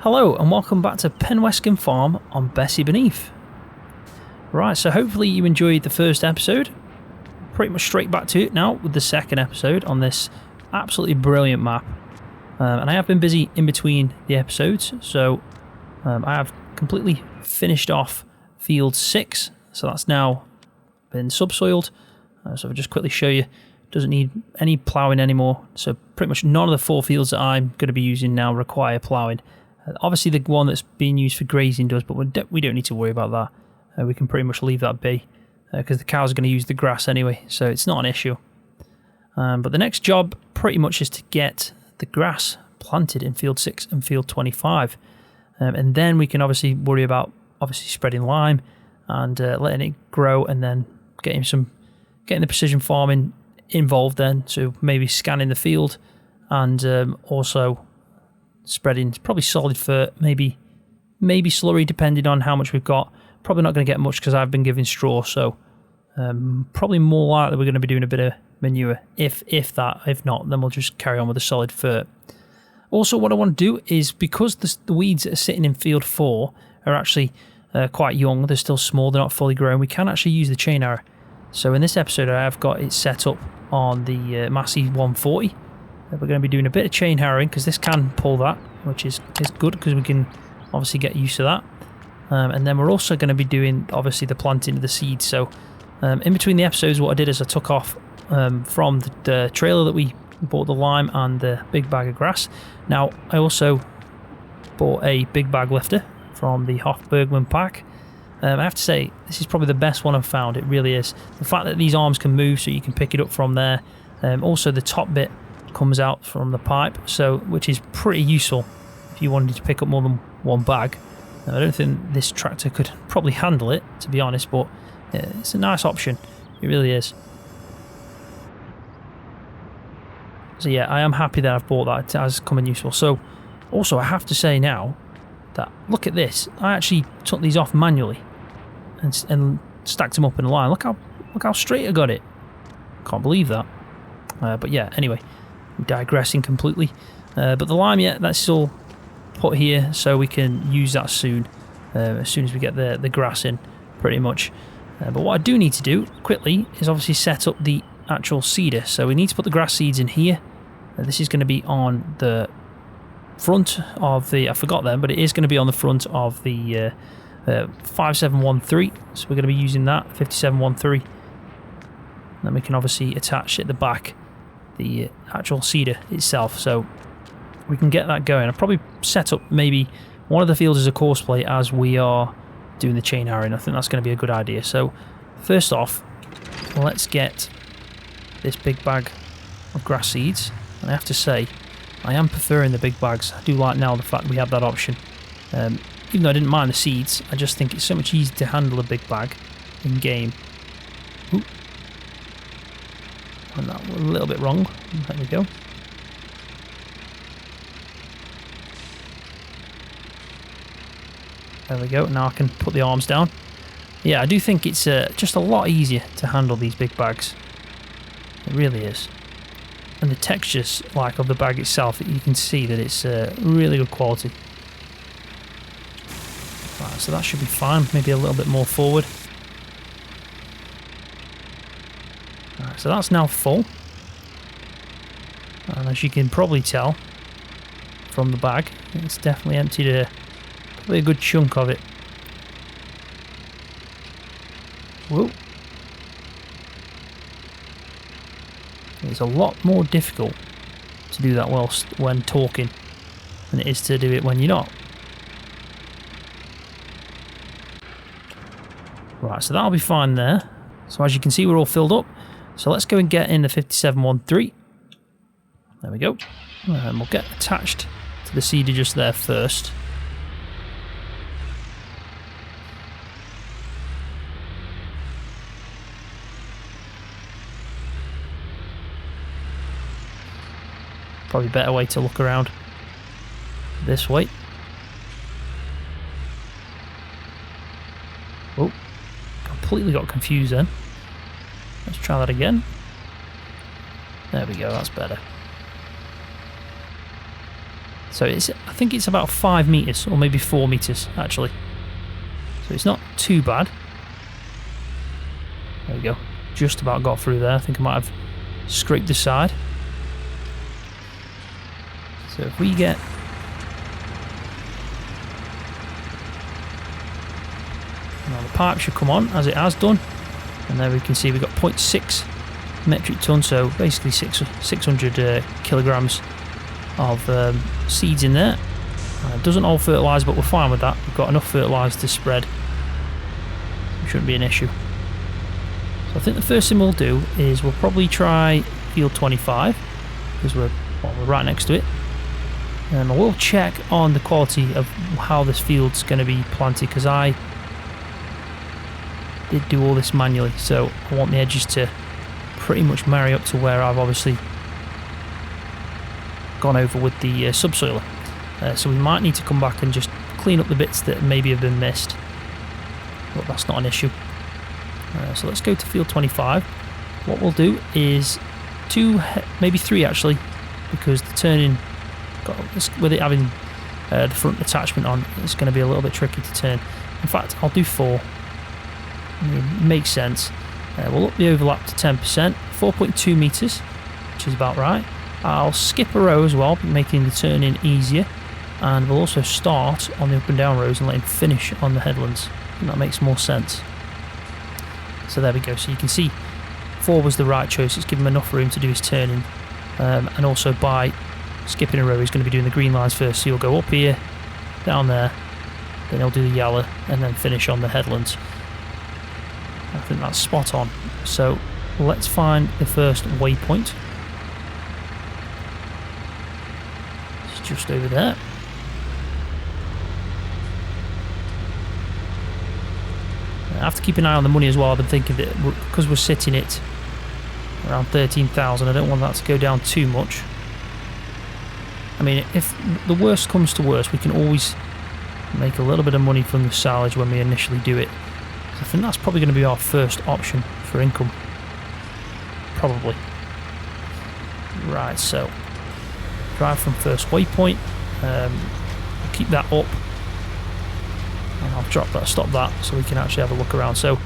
Hello and welcome back to Penwescombe Farm on Bessy Beneath. Right, so hopefully you enjoyed the first episode. Pretty much straight back to it now with the second episode on this absolutely brilliant map. And I have been busy in between the episodes, so I have completely finished off field 6, so that's now been subsoiled. So I'll just quickly show you, doesn't need any ploughing anymore, so pretty much none of the 4 fields that I'm going to be using now require ploughing. Obviously the one that's being used for grazing does, but we don't need to worry about that. We can pretty much leave that be, because the cows are going to use the grass anyway, so it's not an issue. But the next job pretty much is to get the grass planted in field 6 and field 25. And then we can obviously worry about spreading lime and letting it grow, and then getting the precision farming involved then, so maybe scanning the field and also spreading probably solid fert, maybe slurry depending on how much we've got. Probably not going to get much because I've been giving straw, so probably more likely we're going to be doing a bit of manure, if that. If not, then we'll just carry on with the solid fert. Also, what I want to do is, because the weeds that are sitting in field 4 are actually quite young, they're still small, they're not fully grown, we can actually use the chain arrow. So in this episode I have got it set up on the Massey 140. We're going to be doing a bit of chain harrowing because this can pull that, which is good because we can obviously get used to that. And then we're also going to be doing obviously the planting of the seeds. So in between the episodes, what I did is I took off from the trailer that we bought the lime and the big bag of grass. Now I also bought a big bag lifter from the Hofbergman pack. I have to say, this is probably the best one I've found. It really is. The fact that these arms can move so you can pick it up from there. Also the top bit comes out from the pipe, so which is pretty useful if you wanted to pick up more than one bag. Now, I don't think this tractor could probably handle it, to be honest, but it's a nice option. It really is. So yeah, I am happy that I've bought that. It has come in useful. So also I have to say now that, look at this, I actually took these off manually and stacked them up in a line. Look how straight I got it. Can't believe that. But yeah, anyway, I'm digressing completely. But the lime, yeah, that's all put here, so we can use that soon, as soon as we get the grass in, pretty much. But what I do need to do quickly is obviously set up the actual seeder. So we need to put the grass seeds in here. This is going to be on the front of the, I forgot them, but it is going to be on the front of the 5713. So we're going to be using that 5713. Then we can obviously attach at the back the actual seeder itself, so we can get that going. I'll probably set up maybe one of the fields as a course plate as we are doing the chain harrowing. I think that's going to be a good idea. So first off, let's get this big bag of grass seeds, and I have to say I am preferring the big bags. I do like now the fact we have that option. Even though I didn't mind the seeds, I just think it's so much easier to handle a big bag in game. Ooh. And that was a little bit wrong. There we go. There we go. Now I can put the arms down. Yeah, I do think it's just a lot easier to handle these big bags. It really is. And the textures, like, of the bag itself, you can see that it's really good quality. Right, so that should be fine. Maybe a little bit more forward. Right, so that's now full. And as you can probably tell from the bag, it's definitely emptied probably a good chunk of it. Whoa. It's a lot more difficult to do that when talking than it is to do it when you're not. Right, so that'll be fine there. So as you can see, we're all filled up. So let's go and get in the 5713. There we go. And we'll get attached to the seeder just there first. Probably a better way to look around this way. Oh, completely got confused then. Let's try that again. There we go, that's better. So I think it's about 5 meters, or maybe 4 meters actually. So it's not too bad. There we go. Just about got through there. I think I might have scraped the side. So if we get... Now the pipe should come on, as it has done. And there we can see we've got 0.6 metric ton, so basically 600 kilograms of seeds in there. It doesn't all fertilise, but we're fine with that. We've got enough fertiliser to spread. It shouldn't be an issue. So I think the first thing we'll do is we'll probably try field 25, because we're right next to it. And I will check on the quality of how this field's going to be planted, because I did do all this manually, so I want the edges to pretty much marry up to where I've obviously gone over with the subsoiler. So we might need to come back and just clean up the bits that maybe have been missed, but that's not an issue. So let's go to field 25. What we'll do is 2, maybe 3 actually, because the turning, with it having the front attachment on, it's going to be a little bit tricky to turn. In fact, I'll do 4. It makes sense. We'll up the overlap to 10%, 4.2 meters, which is about right. I'll skip a row as well, making the turning easier, and we'll also start on the up and down rows and let him finish on the headlands. I think that makes more sense. So there we go. So you can see 4 was the right choice. It's given him enough room to do his turning, and also by skipping a row, he's going to be doing the green lines first. So he'll go up here, down there, then he'll do the yellow, and then finish on the headlands. I think that's spot on. So let's find the first waypoint. It's just over there. I have to keep an eye on the money as well. I've been thinking that because we're sitting at around 13,000, I don't want that to go down too much. I mean, if the worst comes to worst, we can always make a little bit of money from the silage when we initially do it. I think that's probably going to be our first option for income. Probably. Right, so drive from first waypoint. Keep that up. And I'll drop that, stop that, so we can actually have a look around. So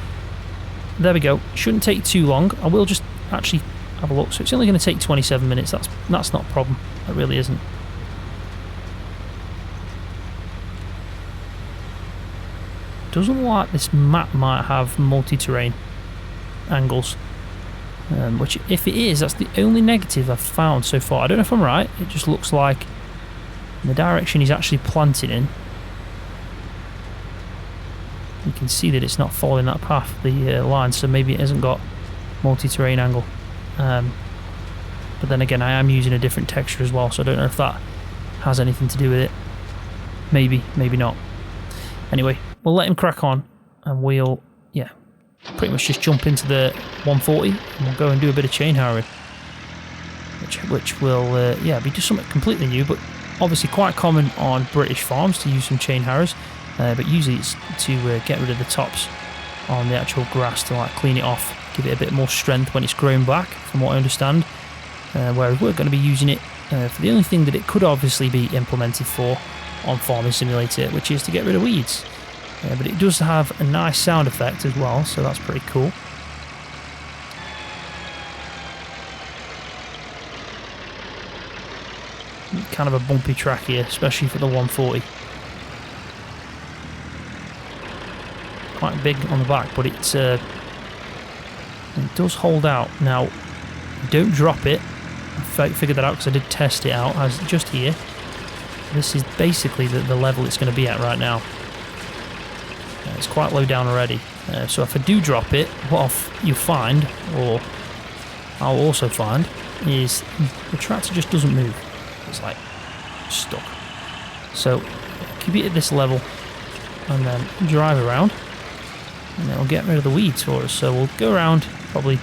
there we go. Shouldn't take too long. I will just actually have a look. So it's only going to take 27 minutes. That's not a problem. That really isn't. Doesn't look like this map might have multi-terrain angles, which if it is, that's the only negative I've found so far. I don't know if I'm right. It just looks like in the direction he's actually planting in, you can see that it's not following that path, the line, so maybe it hasn't got multi-terrain angle. But then again, I am using a different texture as well, so I don't know if that has anything to do with it. Maybe, maybe not. Anyway, we'll let him crack on, and we'll, yeah, pretty much just jump into the 140, and we'll go and do a bit of chain harrowing, which will, yeah, be just something completely new, but obviously quite common on British farms to use some chain harrows, but usually it's to get rid of the tops on the actual grass, to like clean it off, give it a bit more strength when it's grown back, from what I understand. Whereas we're going to be using it for the only thing that it could obviously be implemented for on Farming Simulator, which is to get rid of weeds. But it does have a nice sound effect as well, so that's pretty cool. Kind of a bumpy track here, especially for the 140. Quite big on the back, but it does hold out. Now, don't drop it. I figured that out because I did test it out. I was just here. This is basically the level it's going to be at right now. It's quite low down already. So if I do drop it, what you'll find, or I'll also find, is the tractor just doesn't move. It's like stuck. So keep it at this level and then drive around, and it'll get rid of the weeds for us. So we'll go around probably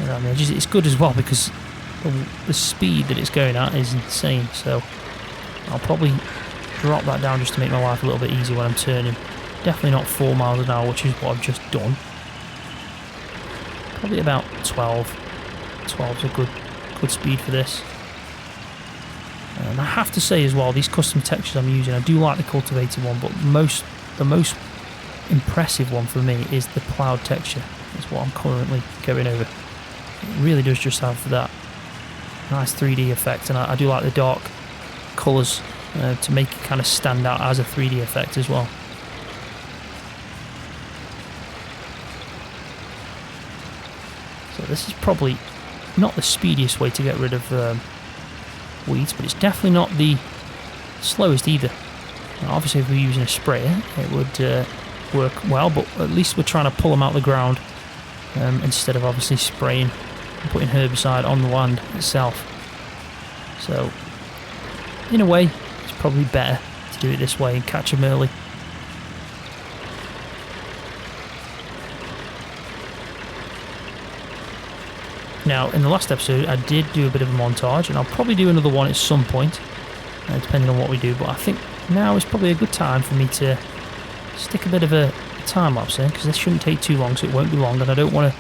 around the edges. It's good as well because the speed that it's going at is insane. So I'll probably drop that down just to make my life a little bit easier when I'm turning. Definitely not 4 miles an hour, which is what I've just done. Probably about 12. 12 is a good speed for this. And I have to say as well, these custom textures I'm using, I do like the cultivated one, but the most impressive one for me is the cloud texture. That's what I'm currently going over. It really does just have that nice 3D effect, and I do like the dark colours to make it kind of stand out as a 3D effect as well. So this is probably not the speediest way to get rid of weeds, but it's definitely not the slowest either. Now, obviously if we're using a sprayer it would work well, but at least we're trying to pull them out of the ground instead of obviously spraying and putting herbicide on the land itself. So in a way it's probably better to do it this way and catch them early. Now, in the last episode, I did do a bit of a montage, and I'll probably do another one at some point, depending on what we do, but I think now is probably a good time for me to stick a bit of a time-lapse in, because this shouldn't take too long, so it won't be long, and I don't want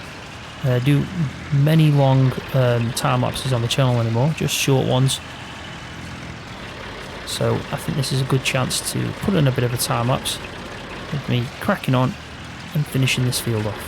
to do many long time-lapses on the channel anymore, just short ones. So I think this is a good chance to put in a bit of a time-lapse with me cracking on and finishing this field off.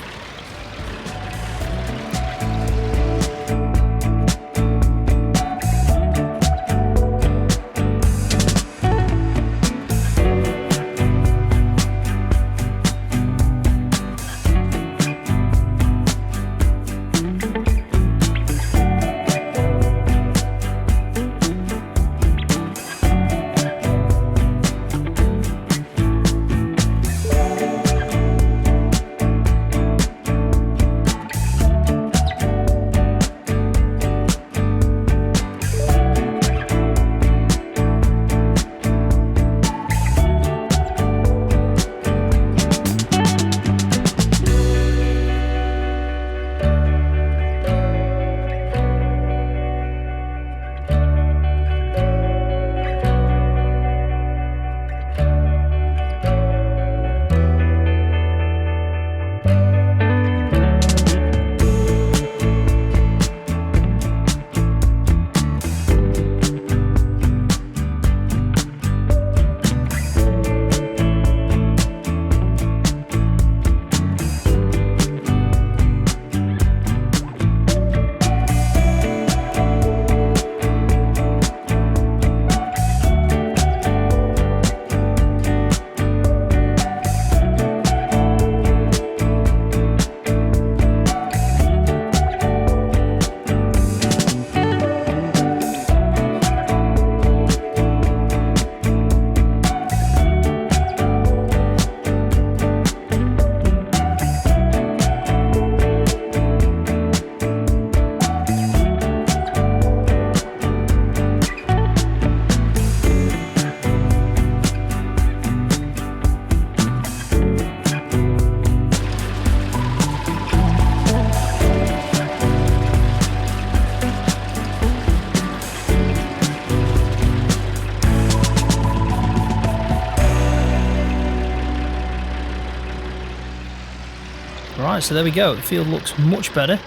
Right, so there we go. The field looks much better.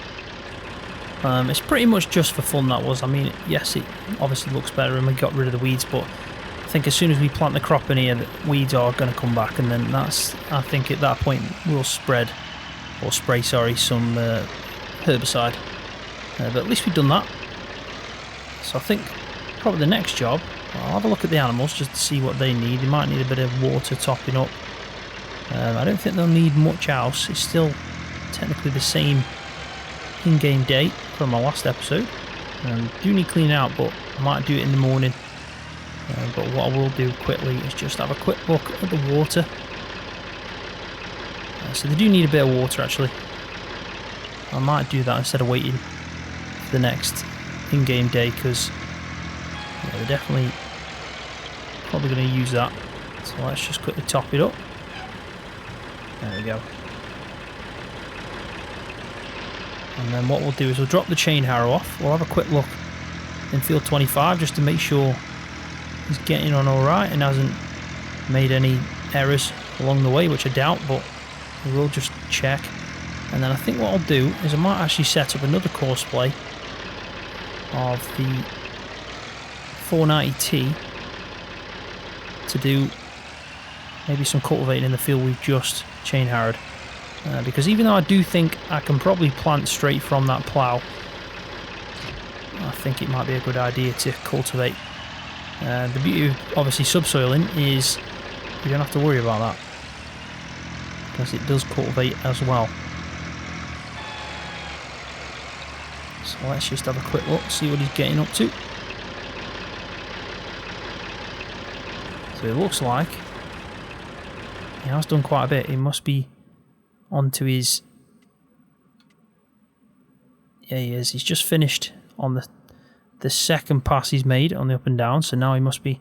It's pretty much just for fun, that was. I mean, yes, it obviously looks better and we got rid of the weeds, but I think as soon as we plant the crop in here, the weeds are going to come back, and then that's, I think at that point we'll spray some herbicide. But at least we've done that. So I think probably the next job, I'll have a look at the animals just to see what they need. They might need a bit of water topping up. I don't think they'll need much else. It's still technically the same in-game date from my last episode. Do need cleaning out, but I might do it in the morning. But what I will do quickly is just have a quick look at the water. So they do need a bit of water actually. I might do that instead of waiting for the next in-game day, because they're definitely probably going to use that. So let's just quickly top it up. There we go. And then what we'll do is we'll drop the chain harrow off. We'll have a quick look in field 25 just to make sure he's getting on alright and hasn't made any errors along the way, which I doubt, but we will just check. And then I think what I'll do is I might actually set up another course play of the 490T to do maybe some cultivating in the field we've just chain harrowed. Because even though I do think I can probably plant straight from that plough, I think it might be a good idea to cultivate. The beauty of obviously subsoiling is you don't have to worry about that, because it does cultivate as well. So let's just have a quick look, see what he's getting up to. So it looks like he has done quite a bit. He must be onto his... Yeah, he is. He's just finished on the second pass he's made on the up and down, so now he must be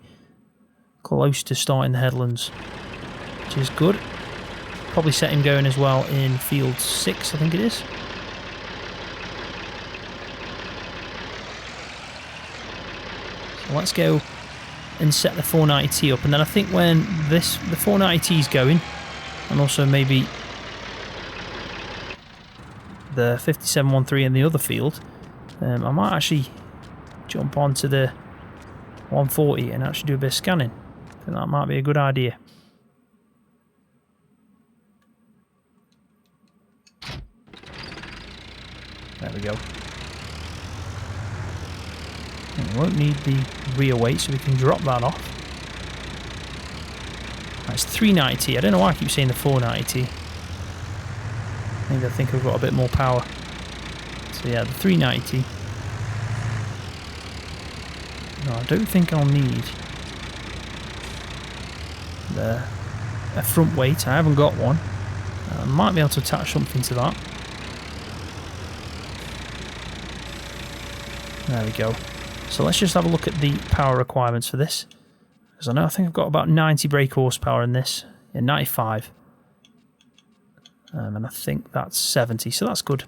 close to starting the headlands, which is good. Probably set him going as well in field 6, I think it is. So let's go and set the 490T up, and then I think when the 490T is going, and also maybe the 5713 in the other field, I might actually jump onto the 140 and actually do a bit of scanning. I think that might be a good idea. There we go. And we won't need the rear weight, so we can drop that off. That's 390T. I don't know why I keep saying the 490T. Maybe I think I've got a bit more power. So yeah, the 390T. No, I don't think I'll need a front weight. I haven't got one. I might be able to attach something to that. There we go. So let's just have a look at the power requirements for this. Because I think I've got about 90 brake horsepower in this. Yeah, 95. And I think that's 70, so that's good.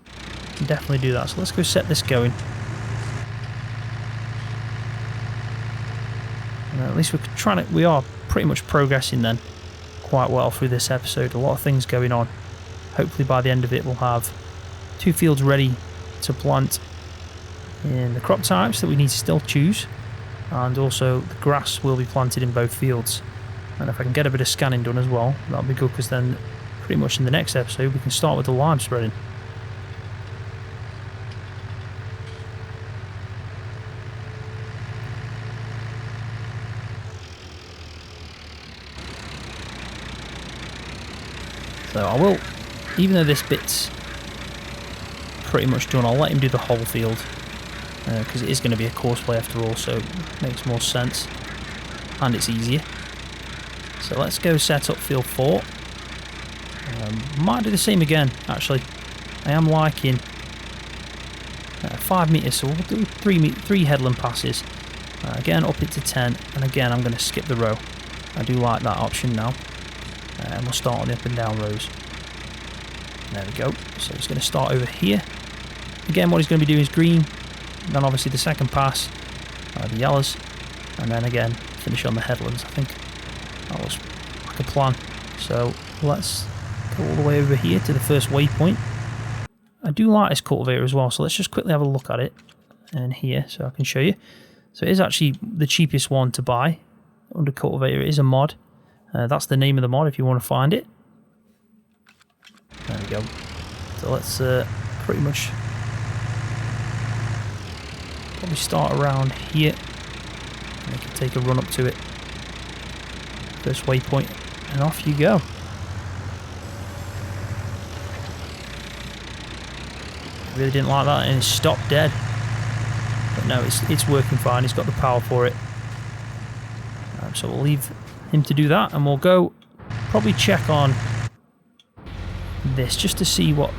Can definitely do that. So let's go set this going. And at least we are pretty much progressing then quite well through this episode. A lot of things going on. Hopefully by the end of it we'll have 2 fields ready to plant in the crop types that we need to still choose, and also the grass will be planted in both fields. And if I can get a bit of scanning done as well, that'll be good, because then pretty much in the next episode we can start with the lime spreading. So I will, even though this bit's pretty much done, I'll let him do the whole field, because it is going to be a courseplay after all, so it makes more sense and it's easier. So let's go set up field 4. Might do the same again, actually. I am liking 5 metres, so we'll do 3 headland passes. Again, up it to 10, and again I'm going to skip the row. I do like that option now. And we'll start on the up and down rows. There we go. So he's going to start over here. Again, what he's going to be doing is green, then obviously the second pass, the yellows, and then again finish on the headlands. I think that was like a plan. So let's go all the way over here to the first waypoint. I do like this cultivator as well, so let's just quickly have a look at it and here so I can show you. So it is actually the cheapest one to buy under cultivator. It is a mod. That's the name of the mod if you want to find it. There we go. So let's pretty much probably start around here. And you can take a run up to it. First waypoint, and off you go. I really didn't like that, and it stopped dead. But no, it's working fine. He's got the power for it. So we'll leave him to do that, and we'll go probably check on this just to see what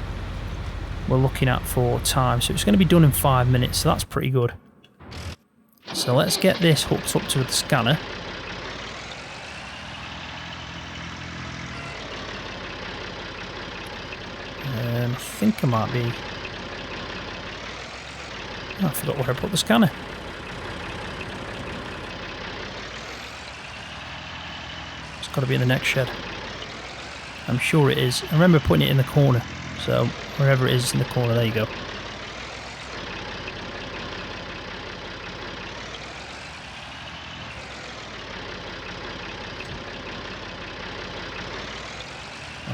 we're looking at for time. So it's going to be done in 5 minutes, so that's pretty good. So let's get this hooked up to the scanner. I think I might be... Oh, I forgot where I put the scanner. It's got to be in the next shed. I'm sure it is. I remember putting it in the corner. So wherever it is in the corner, there you go.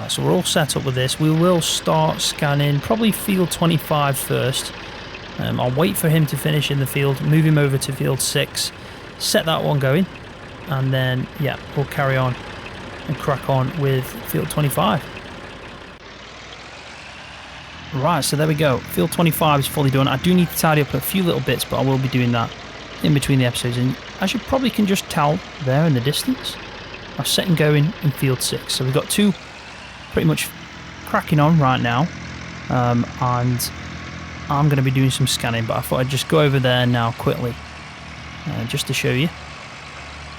So we're all set up with this. We will start scanning probably field 25 first. I'll wait for him to finish in the field, move him over to field 6, set that one going, and then yeah, we'll carry on and crack on with field 25. Right, so there we go. Field 25 is fully done. I do need to tidy up a few little bits, but I will be doing that in between the episodes. And as you probably can just tell there in the distance, I've set and going in field 6. So we've got 2 pretty much cracking on right now. And I'm going to be doing some scanning, but I thought I'd just go over there now quickly just to show you.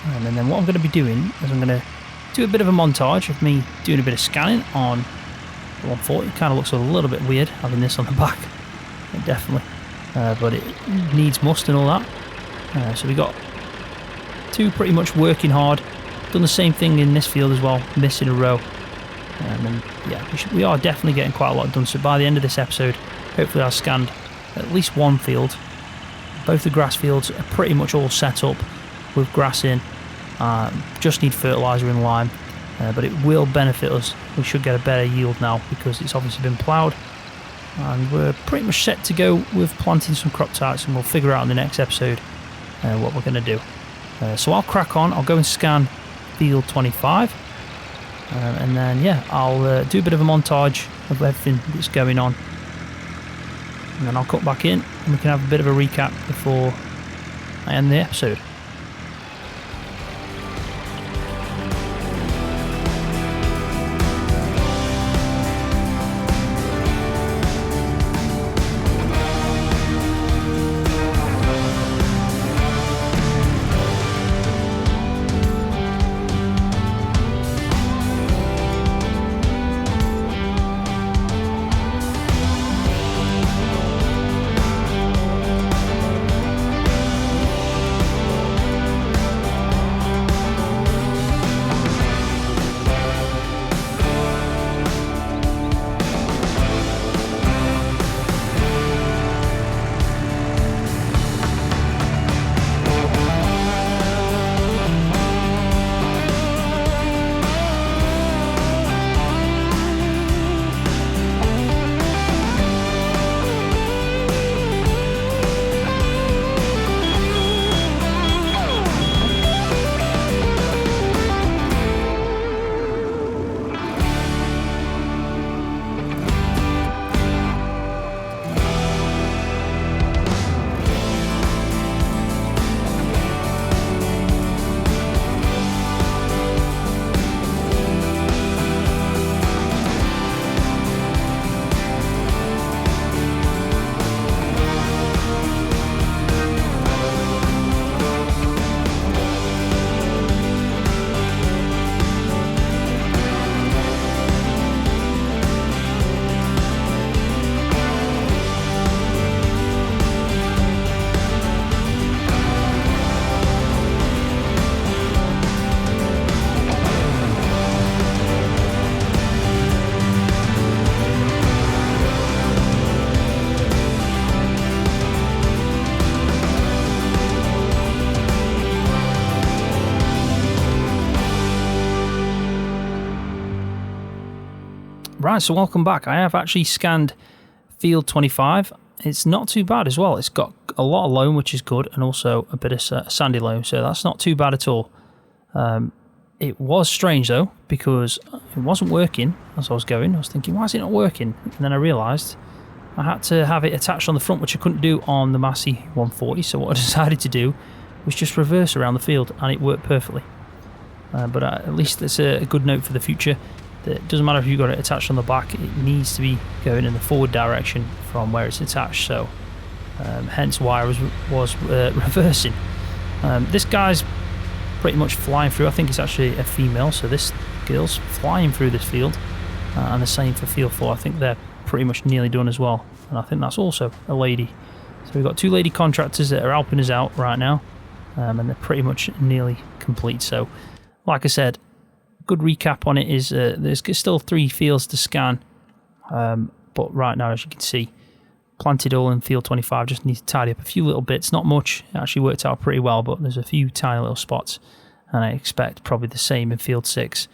And then what I'm going to be doing is I'm going to do a bit of a montage of me doing a bit of scanning on 140. It kind of looks a little bit weird having this on the back, definitely, but it needs must and all that. So we got 2 pretty much working hard. Done the same thing in this field as well, missing a row. And yeah, we are definitely getting quite a lot done. So by the end of this episode, hopefully I've scanned at least 1 field. Both the grass fields are pretty much all set up with grass in. Just need fertiliser and lime, but it will benefit us. We should get a better yield now because it's obviously been ploughed, and we're pretty much set to go with planting some crop types, and we'll figure out in the next episode what we're going to do. So I'll crack on. I'll go and scan field 25, and then yeah, I'll do a bit of a montage of everything that's going on, and then I'll cut back in and we can have a bit of a recap before I end the episode. Right, so welcome back. I have actually scanned field 25. It's not too bad as well. It's got a lot of loam, which is good, and also a bit of sandy loam, so that's not too bad at all. It was strange though, because it wasn't working as I was going. I was thinking, why is it not working? And then I realised I had to have it attached on the front, which I couldn't do on the Massey 140, so what I decided to do was just reverse around the field, and it worked perfectly. But at least it's a good note for the future. It doesn't matter if you've got it attached on the back, it needs to be going in the forward direction from where it's attached, so hence why I was reversing. This guy's pretty much flying through. I think it's actually a female, so this girl's flying through this field, and the same for field 4. I think they're pretty much nearly done as well, and I think that's also a lady. So we've got 2 lady contractors that are helping us out right now, and they're pretty much nearly complete. So like I said, good recap on it is there's still 3 fields to scan, but right now, as you can see, planted all in field 25. Just need to tidy up a few little bits, not much. It actually worked out pretty well, but there's a few tiny little spots, and I expect probably the same in field 6.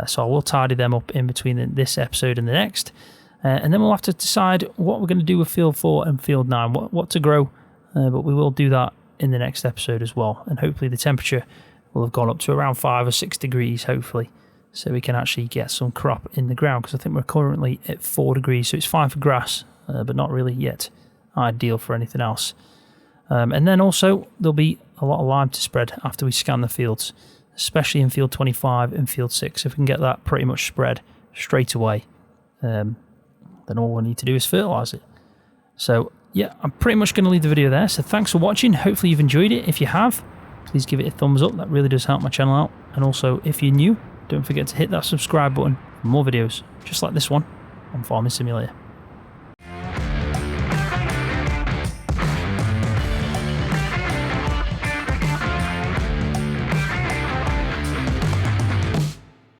So I will tidy them up in between this episode and the next. And then we'll have to decide what we're going to do with Field 4 and Field 9, what to grow. But we will do that in the next episode as well. And hopefully the temperature will have gone up to around 5 or 6 degrees, hopefully. So we can actually get some crop in the ground, because I think we're currently at 4 degrees. So it's fine for grass, but not really yet ideal for anything else. And then also there'll be a lot of lime to spread after we scan the fields, especially in Field 25 and Field 6. If we can get that pretty much spread straight away, then all we need to do is fertilise it. So yeah, I'm pretty much going to leave the video there. So thanks for watching. Hopefully you've enjoyed it. If you have, please give it a thumbs up. That really does help my channel out. And also, if you're new, don't forget to hit that subscribe button for more videos just like this one on Farming Simulator.